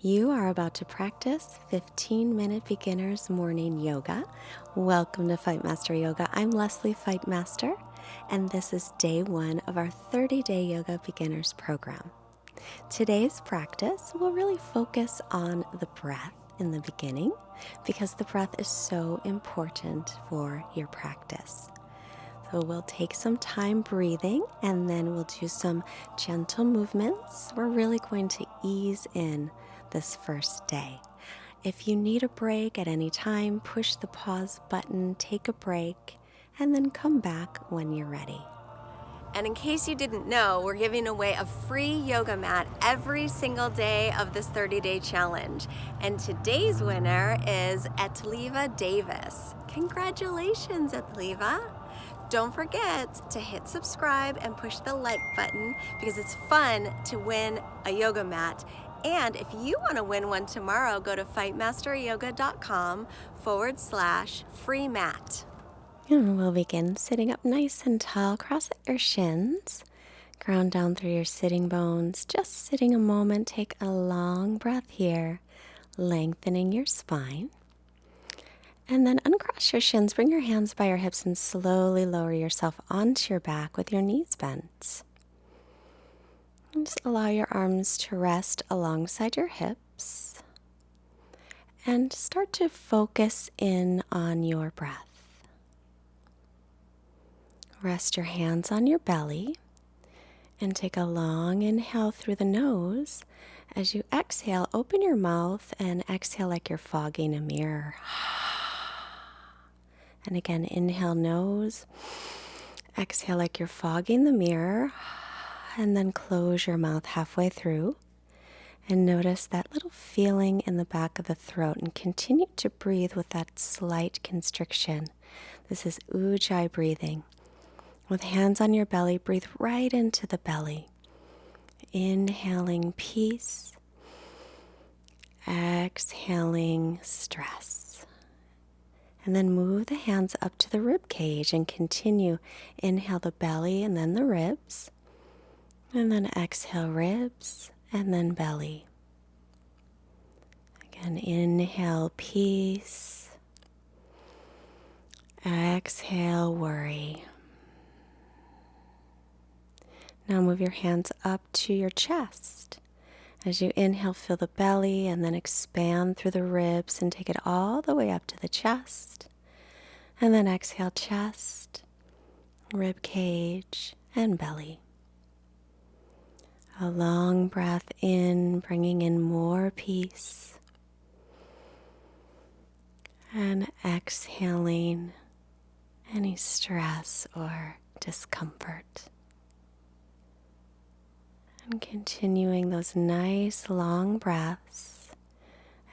You are about to practice 15-minute beginner's morning yoga. Welcome to Fightmaster Yoga. I'm Lesley Fightmaster, and this is day one of our 30-day yoga beginners program. Today's practice will really focus on the breath in the beginning because the breath is so important for your practice. So we'll take some time breathing and then we'll do some gentle movements. We're really going to ease in this first day. If you need a break at any time, push the pause button, take a break, and then come back when you're ready. And in case you didn't know, we're giving away a free yoga mat every single day of this 30-day challenge. And today's winner is Etliva Davis. Congratulations, Etliva. Don't forget to hit subscribe and push the like button because it's fun to win a yoga mat. And if you want to win one tomorrow, go to fightmasteryoga.com/free mat. And we'll begin sitting up nice and tall. Cross at your shins. Ground down through your sitting bones. Just sitting a moment. Take a long breath here, lengthening your spine. And then uncross your shins, bring your hands by your hips and slowly lower yourself onto your back with your knees bent. And just allow your arms to rest alongside your hips. And start to focus in on your breath. Rest your hands on your belly and take a long inhale through the nose. As you exhale, open your mouth and exhale like you're fogging a mirror. And again, inhale nose, exhale like you're fogging the mirror, and then close your mouth halfway through. And notice that little feeling in the back of the throat and continue to breathe with that slight constriction. This is Ujjayi breathing. With hands on your belly, breathe right into the belly. Inhaling peace, exhaling stress. And then move the hands up to the rib cage and continue. Inhale the belly and then the ribs. And then exhale ribs and then belly. Again, inhale peace. Exhale worry. Now move your hands up to your chest. As you inhale, fill the belly and then expand through the ribs and take it all the way up to the chest. And then exhale chest, rib cage, and belly. A long breath in, bringing in more peace. And exhaling any stress or discomfort. And continuing those nice long breaths.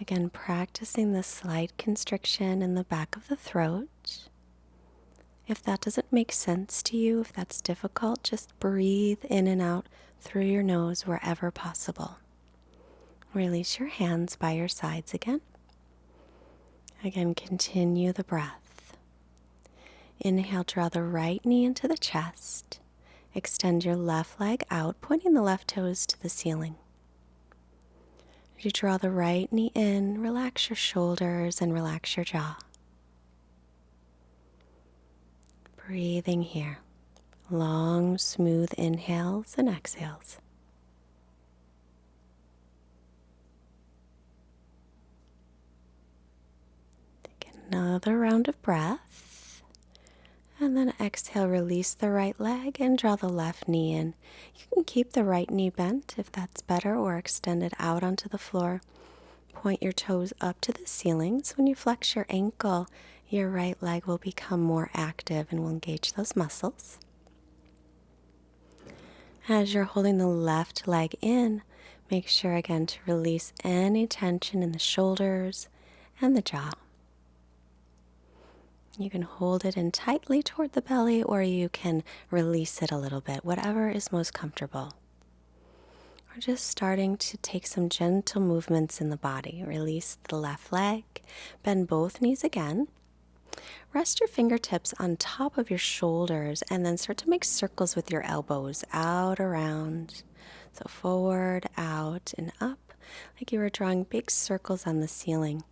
Again, practicing the slight constriction in the back of the throat. If that doesn't make sense to you, if that's difficult, just breathe in and out through your nose wherever possible. Release your hands by your sides again. Again, continue the breath. Inhale, draw the right knee into the chest. Extend your left leg out, pointing the left toes to the ceiling. As you draw the right knee in, relax your shoulders and relax your jaw. Breathing here. Long, smooth inhales and exhales. Take another round of breath. And then exhale, release the right leg and draw the left knee in. You can keep the right knee bent if that's better or extend it out onto the floor. Point your toes up to the ceiling. So when you flex your ankle, your right leg will become more active and will engage those muscles. As you're holding the left leg in, make sure again to release any tension in the shoulders and the jaw. You can hold it in tightly toward the belly or you can release it a little bit, whatever is most comfortable. We're just starting to take some gentle movements in the body. Release the left leg, bend both knees again. Rest your fingertips on top of your shoulders and then start to make circles with your elbows out, around. So forward, out, and up. like you were drawing big circles on the ceiling.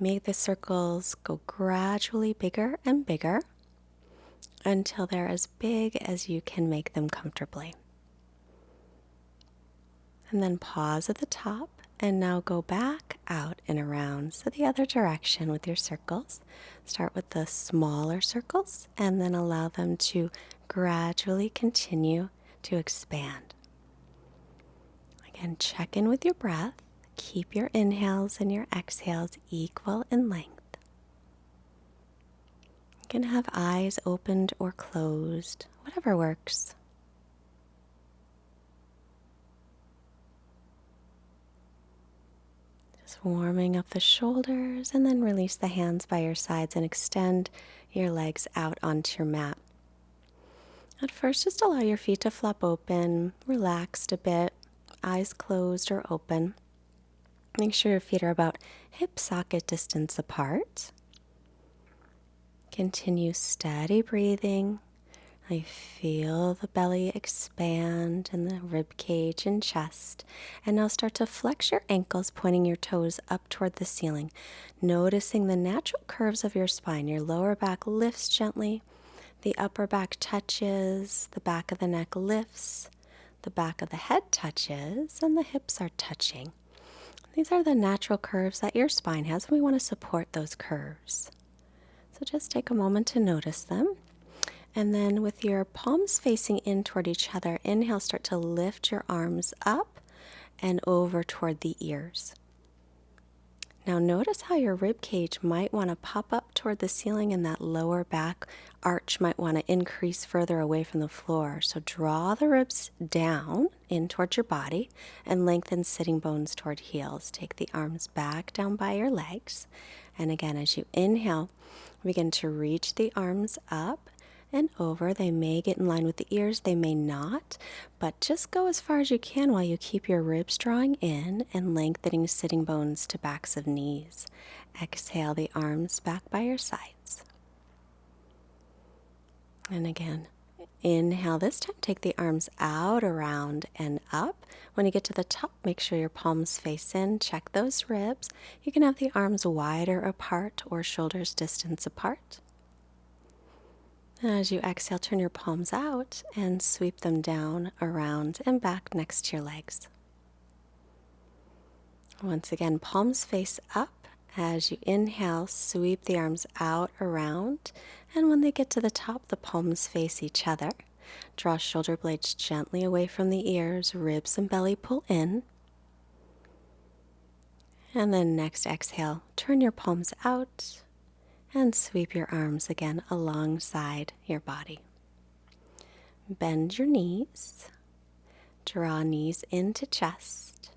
Make the circles go gradually bigger and bigger until they're as big as you can make them comfortably. And then pause at the top and now go back out and around. So the other direction with your circles. Start with the smaller circles and then allow them to gradually continue to expand. Again, check in with your breath. Keep your inhales and your exhales equal in length. You can have eyes opened or closed, whatever works. Just warming up the shoulders and then release the hands by your sides and extend your legs out onto your mat. At first, just allow your feet to flop open, relaxed a bit, eyes closed or open. Make sure your feet are about hip socket distance apart. Continue steady breathing. I feel the belly expand and the rib cage and chest. And now start to flex your ankles, pointing your toes up toward the ceiling. Noticing the natural curves of your spine. Your lower back lifts gently. The upper back touches. The back of the neck lifts. The back of the head touches. And the hips are touching. These are the natural curves that your spine has. We want to support those curves. So just take a moment to notice them. And then with your palms facing in toward each other, inhale, start to lift your arms up and over toward the ears. Now notice how your rib cage might want to pop up toward the ceiling and that lower back arch might want to increase further away from the floor. So draw the ribs down in towards your body and lengthen sitting bones toward heels. Take the arms back down by your legs. And again, as you inhale, begin to reach the arms up and over. They may get in line with the ears, they may not, but just go as far as you can while you keep your ribs drawing in and lengthening sitting bones to backs of knees. Exhale the arms back by your sides. And again, inhale this time, take the arms out, around, and up. When you get to the top, make sure your palms face in, check those ribs. You can have the arms wider apart or shoulders distance apart. As you exhale, turn your palms out and sweep them down, around, and back next to your legs. Once again, palms face up. As you inhale, sweep the arms out, around, and when they get to the top, the palms face each other. Draw shoulder blades gently away from the ears, ribs and belly pull in. And then next exhale, turn your palms out and sweep your arms again alongside your body. Bend your knees, draw knees into chest,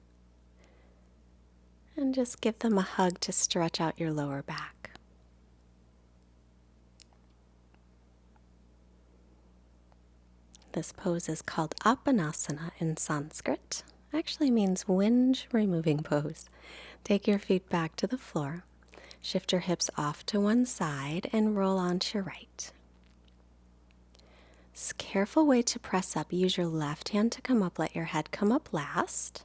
and just give them a hug to stretch out your lower back. This pose is called Apanasana in Sanskrit. Actually means whinge removing pose. Take your feet back to the floor. Shift your hips off to one side and roll onto your right. Careful way to press up. Use your left hand to come up. Let your head come up last.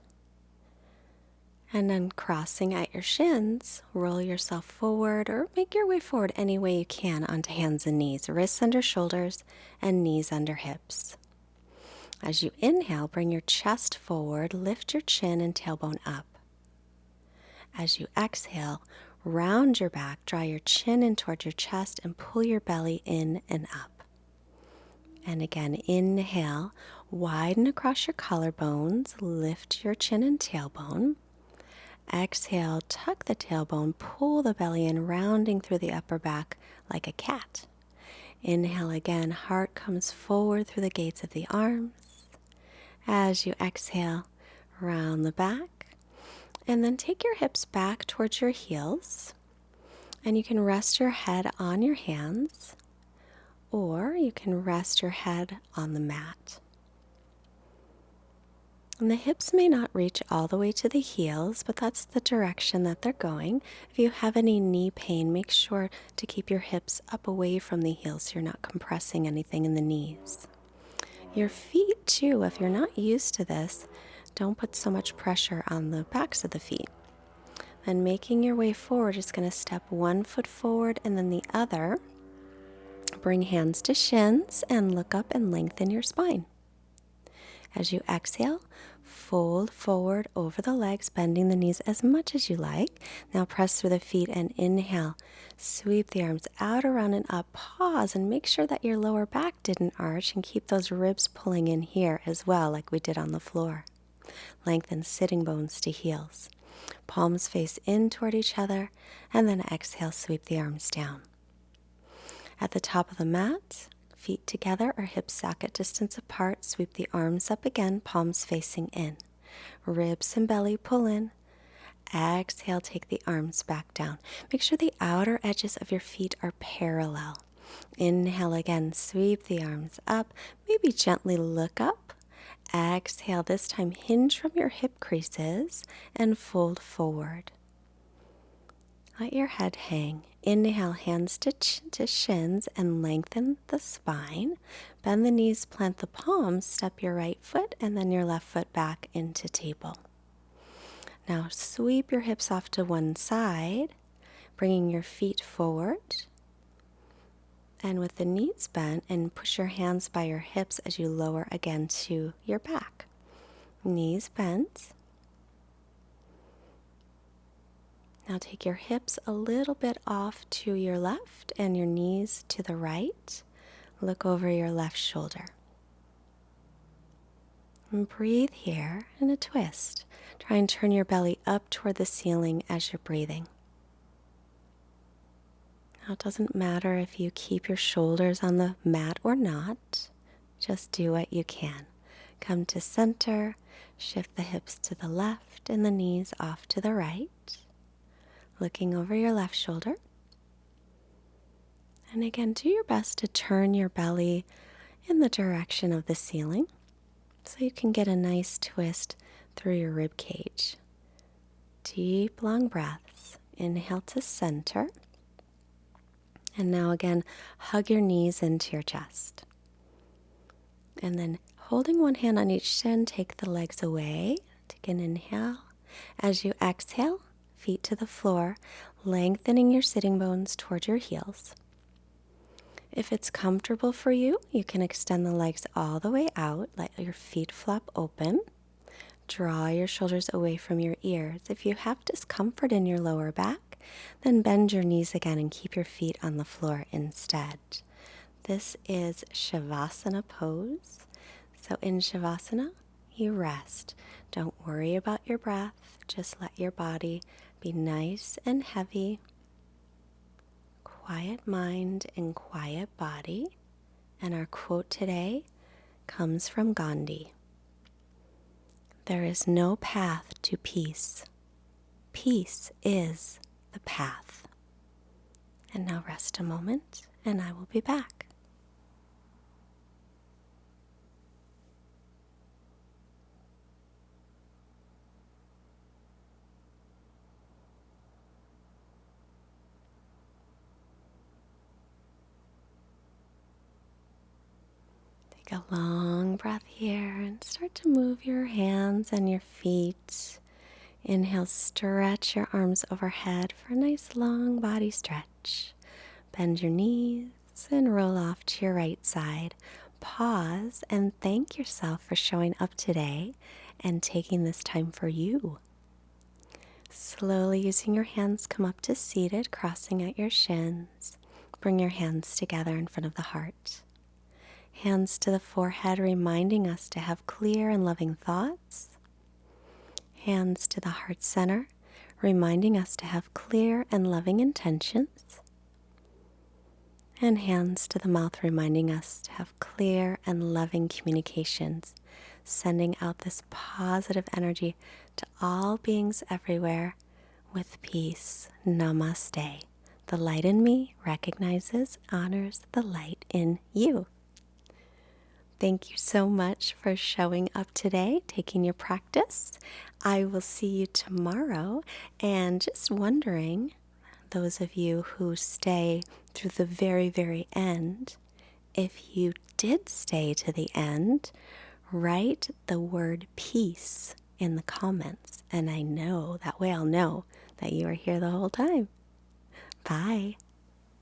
And then crossing at your shins, roll yourself forward or make your way forward any way you can onto hands and knees. Wrists under shoulders and knees under hips. As you inhale, bring your chest forward, lift your chin and tailbone up. As you exhale, round your back, draw your chin in towards your chest and pull your belly in and up. And again, inhale, widen across your collarbones, lift your chin and tailbone. Exhale, tuck the tailbone, pull the belly in, rounding through the upper back like a cat. Inhale again, heart comes forward through the gates of the arms. As you exhale, round the back. And then take your hips back towards your heels. And you can rest your head on your hands, or you can rest your head on the mat. And the hips may not reach all the way to the heels, but that's the direction that they're going. If you have any knee pain, make sure to keep your hips up away from the heels so you're not compressing anything in the knees. Your feet too, if you're not used to this, Don't put so much pressure on the backs of the feet. Then making your way forward, just going to step one foot forward and then the other. Bring hands to shins and look up and lengthen your spine. As you exhale, fold forward over the legs, bending the knees as much as you like. Now press through the feet and inhale. Sweep the arms out, around, and up. Pause and make sure that your lower back didn't arch, and keep those ribs pulling in here as well, like we did on the floor. Lengthen sitting bones to heels. Palms face in toward each other, and then exhale, sweep the arms down. At the top of the mat, feet together or hips socket distance apart, sweep the arms up again, palms facing in. Ribs and belly pull in. Exhale, take the arms back down. Make sure the outer edges of your feet are parallel. Inhale again, sweep the arms up, maybe gently look up. Exhale, this time hinge from your hip creases and fold forward. Let your head hang. Inhale, hands to shins and lengthen the spine. Bend the knees, plant the palms, step your right foot and then your left foot back into table. Now sweep your hips off to one side, bringing your feet forward. And with the knees bent, and push your hands by your hips as you lower again to your back. Knees bent. Now take your hips a little bit off to your left and your knees to the right. Look over your left shoulder. And breathe here in a twist. Try and turn your belly up toward the ceiling as you're breathing. Now it doesn't matter if you keep your shoulders on the mat or not. Just do what you can. Come to center, shift the hips to the left and the knees off to the right. Looking over your left shoulder. And again, do your best to turn your belly in the direction of the ceiling so you can get a nice twist through your rib cage. Deep, long breaths. Inhale to center. And now again, hug your knees into your chest. And then holding one hand on each shin, take the legs away. Take an inhale. As you exhale, feet to the floor, lengthening your sitting bones toward your heels. If it's comfortable for you, you can extend the legs all the way out, let your feet flop open. Draw your shoulders away from your ears. If you have discomfort in your lower back, then bend your knees again and keep your feet on the floor instead. This is Shavasana pose. So in Shavasana, you rest. Don't worry about your breath. Just let your body be nice and heavy. Quiet mind and quiet body. And our quote today comes from Gandhi. There is no path to peace. Peace is the path. And now rest a moment, and I will be back. Take a long breath here and start to move your hands and your feet. Inhale, stretch your arms overhead for a nice long body stretch. Bend your knees and roll off to your right side. Pause and thank yourself for showing up today and taking this time for you. Slowly using your hands, come up to seated, crossing at your shins. Bring your hands together in front of the heart. Hands to the forehead, reminding us to have clear and loving thoughts. Hands to the heart center, reminding us to have clear and loving intentions. And hands to the mouth, reminding us to have clear and loving communications, sending out this positive energy to all beings everywhere with peace. Namaste. The light in me recognizes, honors the light in you. Thank you so much for showing up today, taking your practice. I will see you tomorrow. And just wondering, those of you who stay through the very, very end, if you did stay to the end, write the word peace in the comments. And I know that way I'll know that you are here the whole time. Bye.